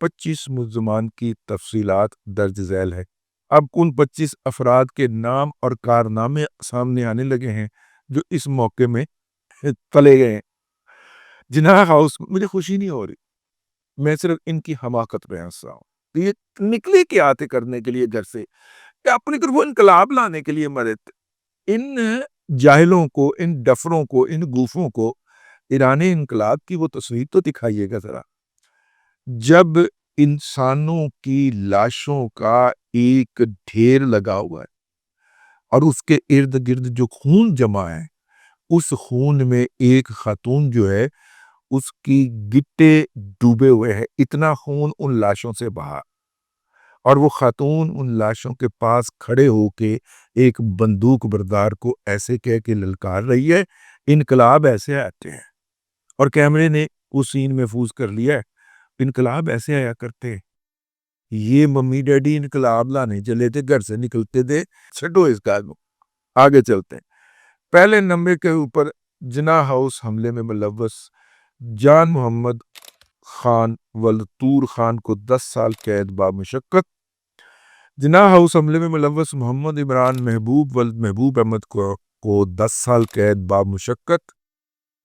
25 ملزمان کی تفصیلات درج ذیل ہے۔ اب ان 25 افراد کے نام اور کارنامے سامنے آنے لگے ہیں جو اس موقع میں تلے گئے ہیں۔ جناح ہاؤس، مجھے خوشی نہیں ہو رہی، میں صرف ان کی حماقت پہ ہنس رہا ہوں۔ تو یہ نکلے کیا آتے کرنے کے لیے گھر سے، کہ اپنی طرف وہ انقلاب لانے کے لیے مرے تھے۔ ان جاہلوں کو، ان ڈفروں کو، ان گوفوں کو ایران انقلاب کی وہ تصویر تو دکھائیے گا ذرا، جب انسانوں کی لاشوں کا ایک ڈھیر لگا ہوا ہے اور اس کے ارد گرد جو خون جمع ہے، اس خون میں ایک خاتون جو ہے اس کی گٹے ڈوبے ہوئے ہیں، اتنا خون ان لاشوں سے بہا، اور وہ خاتون ان لاشوں کے پاس کھڑے ہو کے ایک بندوق بردار کو ایسے کہہ کے للکار رہی ہے، انقلاب ایسے آتے ہیں۔ اور کیمرے نے وہ سین محفوظ کر لیا ہے، انقلاب ایسے آیا کرتے ہیں۔ یہ ممی ڈیڈی انقلاب لانے چلے تھے، گھر سے نکلتے تھے، چھٹو اس کا آگے چلتے ہیں۔ پہلے نمبر کے اوپر جناح ہاؤس حملے میں ملوث جان محمد خان ولد طور خان کو 10 سال قید بامشقت۔ جناح ہاؤس حملے میں ملوث محمد عمران محبوب ولد محبوب احمد کو 10 سال قید بامشقت۔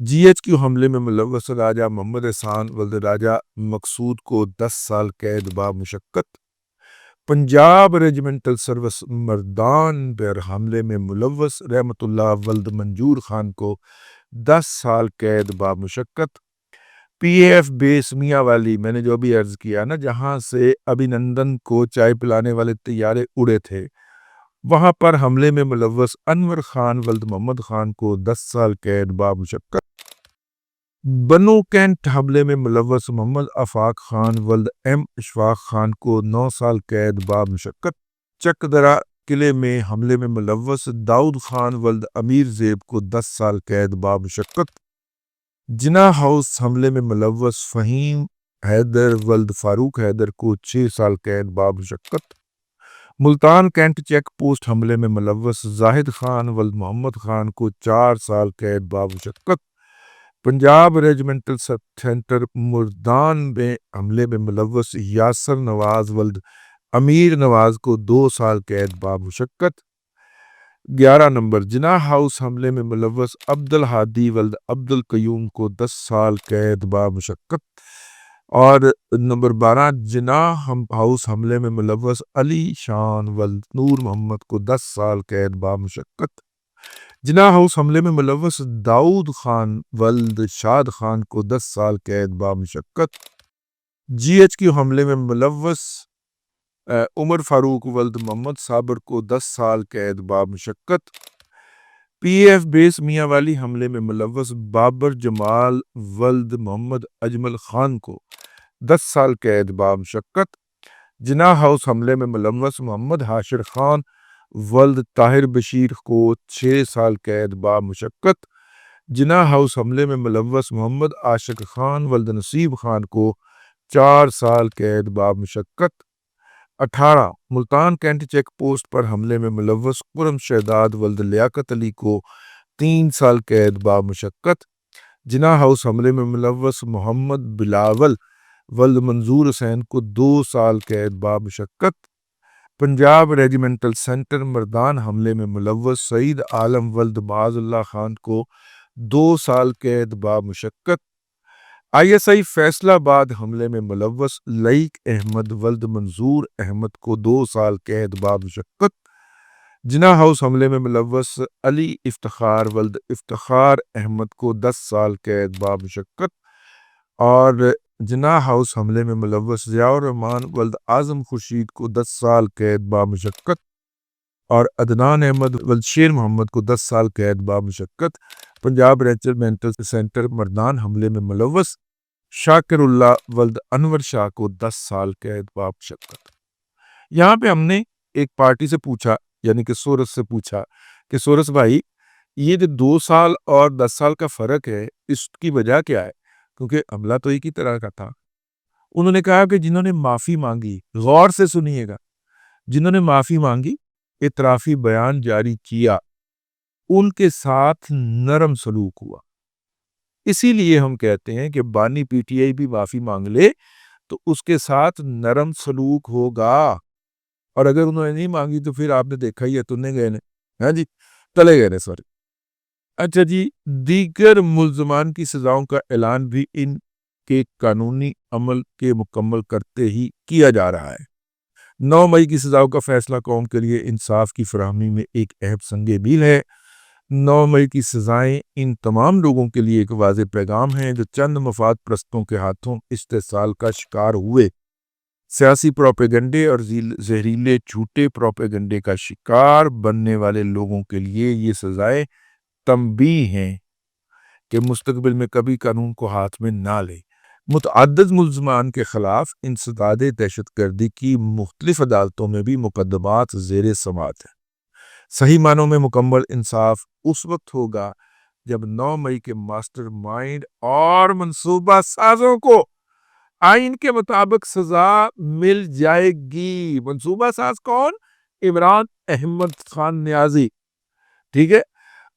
جی ایچ کیو حملے میں ملوث راجہ محمد احسان ولد راجہ مقصود کو 10 سال قید بامشقت۔ پنجاب ریجمنٹل سروس مردان پر حملے میں ملوث رحمت اللہ ولد منظور خان کو 10 سال قید بامشقت۔ پی اے ایف بیس میاں والی، میں نے جو بھی عرض کیا نا، جہاں سے ابھینندن کو چائے پلانے والے طیارے اڑے تھے، وہاں پر حملے میں ملوث انور خان ولد محمد خان کو 10 سال قید بامشقت۔ بنو کینٹ حملے میں ملوث محمد آفاق خان ولد ایم اشفاق خان کو 9 سال قید بامشقت۔ چک درہ قلعے میں حملے میں ملوث داؤد خان ولد امیر زیب کو 10 سال قید بامشقت۔ جناح ہاؤس حملے میں ملوث فہیم حیدر ولد فاروق حیدر کو 6 سال قید بامشقت۔ ملتان کینٹ چیک پوسٹ حملے میں ملوث زاہد خان ولد محمد خان کو 4 سال قید بامشقت۔ پنجاب ریجمنٹل سب سینٹر مردان میں حملے میں ملوث یاسر نواز ولد امیر نواز کو 2 سال قید بامشقت۔ 11 نمبر جناح ہاؤس حملے میں ملوث عبد الہادی ولد عبد القیوم کو 10 سال قید بامشقت۔ اور نمبر 12 جناح ہاؤس حملے میں ملوث علی شان ولد نور محمد کو 10 سال قید بامشقت۔ جناح ہاؤس حملے میں ملوث داؤد خان ولد شاد خان کو 10 سال قید بامشقت۔ جی ایچ کیو حملے میں ملوث عمر فاروق ولد محمد صابر کو 10 سال قید بامشقت۔ پی ایف بیس میاں والی حملے میں ملوث بابر جمال ولد محمد اجمل خان کو 10 سال قید بامشقت۔ جناح ہاؤس حملے میں ملوث محمد حاشر خان ولد طاہر بشیر کو 6 سال قید بامشقت۔ جناح ہاؤس حملے میں ملوث محمد عاشق خان ولد نصیب خان کو 4 سال قید بامشقت۔ 18 ملتان کینٹ چیک پوسٹ پر حملے میں ملوث قرم شہداد ولد لیاقت علی کو 3 سال قید بامشقت۔ جناح ہاؤس حملے میں ملوث محمد بلاول ولد منظور حسین کو 2 سال قید بامشقت۔ پنجاب ریجمنٹل سینٹر مردان حملے میں ملوث سعید عالم ولد معاذ اللہ خان کو 2 سال قید بامشقت۔ آئی ایس آئی فیصلہ آباد حملے میں ملوث لعیق احمد ولد منظور احمد کو 2 سال قید بامشقت۔ جناح ہاؤس حملے میں ملوث علی افتخار ولد افتخار احمد کو 10 سال قید بامشقت۔ اور جناح ہاؤس حملے میں ملوث ضیاء الرحمن ولد اعظم خورشید کو 10 سال قید بامشقت۔ اور عدنان احمد ولد شیر محمد کو 10 سال قید بامشقت۔ پنجاب ریجمنٹل سینٹر مردان حملے میں ملوث شاکر اللہ ولد انور شاہ کو 10 سال قید بامشقت۔ یہاں پہ ہم نے ایک پارٹی سے پوچھا، یعنی کہ سورس سے پوچھا کہ سورس بھائی، یہ جو 2 سال اور 10 سال کا فرق ہے، اس کی وجہ کیا ہے؟ کیونکہ حملہ تو ایک ہی طرح کا تھا۔ انہوں نے کہا کہ جنہوں نے معافی مانگی، غور سے سنیے گا، جنہوں نے معافی مانگی، اعترافی بیان جاری کیا، ان کے ساتھ نرم سلوک ہوا۔ اسی لیے ہم کہتے ہیں کہ بانی پی ٹی آئی بھی معافی مانگ لے تو اس کے ساتھ نرم سلوک ہوگا، اور اگر انہوں نے نہیں مانگی تو پھر آپ نے دیکھا ہی ہے، تنے گئے نے، ہاں جی، تلے گئے نے، سوری۔ اچھا جی، دیگر ملزمان کی سزاؤں کا اعلان بھی ان کے قانونی عمل کے مکمل کرتے ہی کیا جا رہا ہے۔ 9 مئی کی سزاؤں کا فیصلہ قوم کے لیے انصاف کی فراہمی میں ایک اہم سنگ میل ہے۔ 9 مئی کی سزائیں ان تمام لوگوں کے لیے ایک واضح پیغام ہیں جو چند مفاد پرستوں کے ہاتھوں استحصال کا شکار ہوئے، سیاسی پروپیگنڈے اور زہریلے جھوٹے پروپیگنڈے کا شکار بننے والے لوگوں کے لیے یہ سزائیں تنبیہ ہیں کہ مستقبل میں کبھی قانون کو ہاتھ میں نہ لیں۔ متعدد ملزمان کے خلاف انسداد دہشت گردی کی مختلف عدالتوں میں بھی مقدمات زیر سماعت ہیں۔ صحیح معنوں میں مکمل انصاف اس وقت ہوگا جب 9 مئی کے ماسٹر مائنڈ اور منصوبہ سازوں کو آئین کے مطابق سزا مل جائے گی۔ منصوبہ ساز کون؟ عمران احمد خان نیازی، ٹھیک ہے،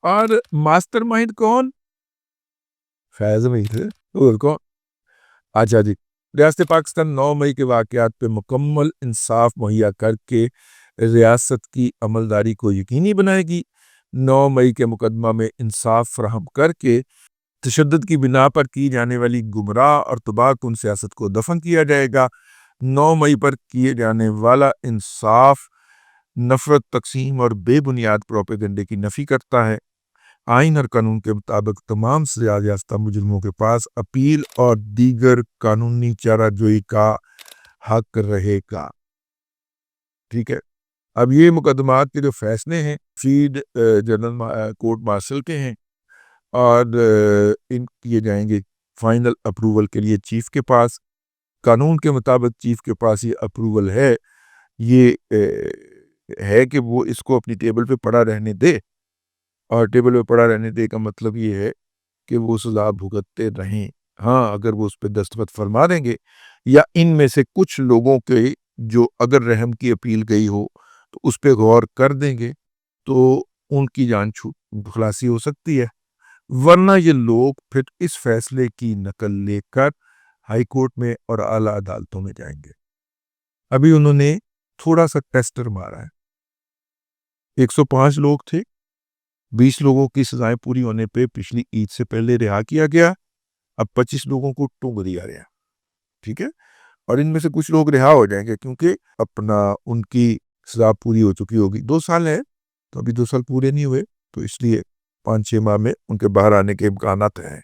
اور ماسٹر مائنڈ کون؟ فیض اور کون؟ اچھا جی، ریاست پاکستان 9 مئی کے واقعات پہ مکمل انصاف مہیا کر کے ریاست کی عملداری کو یقینی بنائے گی۔ 9 مئی کے مقدمہ میں انصاف فراہم کر کے تشدد کی بنا پر کی جانے والی گمراہ اور تباہ کن سیاست کو دفن کیا جائے گا۔ 9 مئی پر کیے جانے والا انصاف نفرت، تقسیم اور بے بنیاد پروپیگنڈے کی نفی کرتا ہے۔ آئین اور قانون کے مطابق تمام سزا یافتہ مجرموں کے پاس اپیل اور دیگر قانونی چارہ جوئی کا حق رہے گا، ٹھیک ہے۔ اب یہ مقدمات کے جو فیصلے ہیں field general court marshal K ہیں، اور ان کیے جائیں گے فائنل اپروول کے لیے چیف کے پاس۔ قانون کے مطابق چیف کے پاس یہ اپروول ہے، یہ ہے کہ وہ اس کو اپنی ٹیبل پہ پڑا رہنے دے، اور ٹیبل پہ پڑا رہنے دے کا مطلب یہ ہے کہ وہ سزا بھگتتے رہیں۔ ہاں، اگر وہ اس پہ دستخط فرما دیں گے، یا ان میں سے کچھ لوگوں کے جو اگر رحم کی اپیل گئی ہو تو اس پہ غور کر دیں گے تو ان کی جان خلاصی ہو سکتی ہے، ورنہ یہ لوگ پھر اس فیصلے کی نقل لے کر ہائی کورٹ میں اور اعلیٰ عدالتوں میں جائیں گے۔ ابھی انہوں نے تھوڑا سا ٹیسٹر مارا ہے، 105 لوگ تھے، 20 لوگوں کی سزائیں پوری ہونے پہ پچھلی عید سے پہلے رہا کیا گیا، اب 25 لوگوں کو ٹونگ دیا گیا، ٹھیک ہے، اور ان میں سے کچھ لوگ رہا ہو جائیں گے کیونکہ ان کی سزا پوری ہو چکی ہوگی۔ 2 سال ہے تو ابھی 2 سال پورے نہیں ہوئے، تو اس لیے 5-6 ماہ میں ان کے باہر آنے کے امکانات ہیں،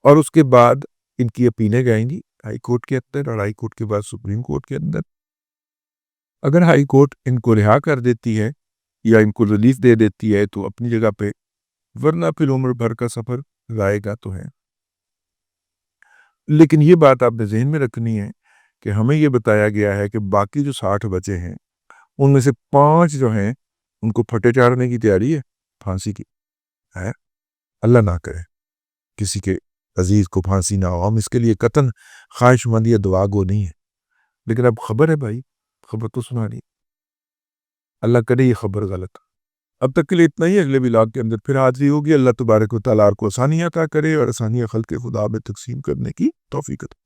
اور اس کے بعد ان کی اپیلیں جائیں گی ہائی کورٹ کے اندر، اور ہائی کورٹ کے بعد سپریم کورٹ کے اندر۔ اگر ہائی کورٹ ان کو رہا کر دیتی ہے یا ان کو ریلیف دے دیتی ہے تو اپنی جگہ پہ، ورنہ پھر عمر بھر کا سفر رائے گا تو ہے۔ لیکن یہ بات آپ نے ذہن میں رکھنی ہے کہ ہمیں یہ بتایا گیا ہے کہ باقی جو 60 بچے ہیں ان میں سے 5 جو ہیں ان کو پھٹے چارنے کی تیاری ہے، پھانسی کی ہے۔ اللہ نہ کرے کسی کے عزیز کو پھانسی نہ ہو، ہم اس کے لیے قطعاً خواہش مند یا دعا گو نہیں ہے، لیکن اب خبر ہے بھائی، خبر تو سنا رہی، اللہ کرے یہ خبر غلط۔ اب تک کے لیے اتنا ہی، اگلے ولاگ کے اندر پھر حاضری ہوگی۔ اللہ تبارک و تعالیٰ کو آسانیاں عطا کرے اور آسانیاں خلق خدا میں تقسیم کرنے کی توفیق عطا کرے۔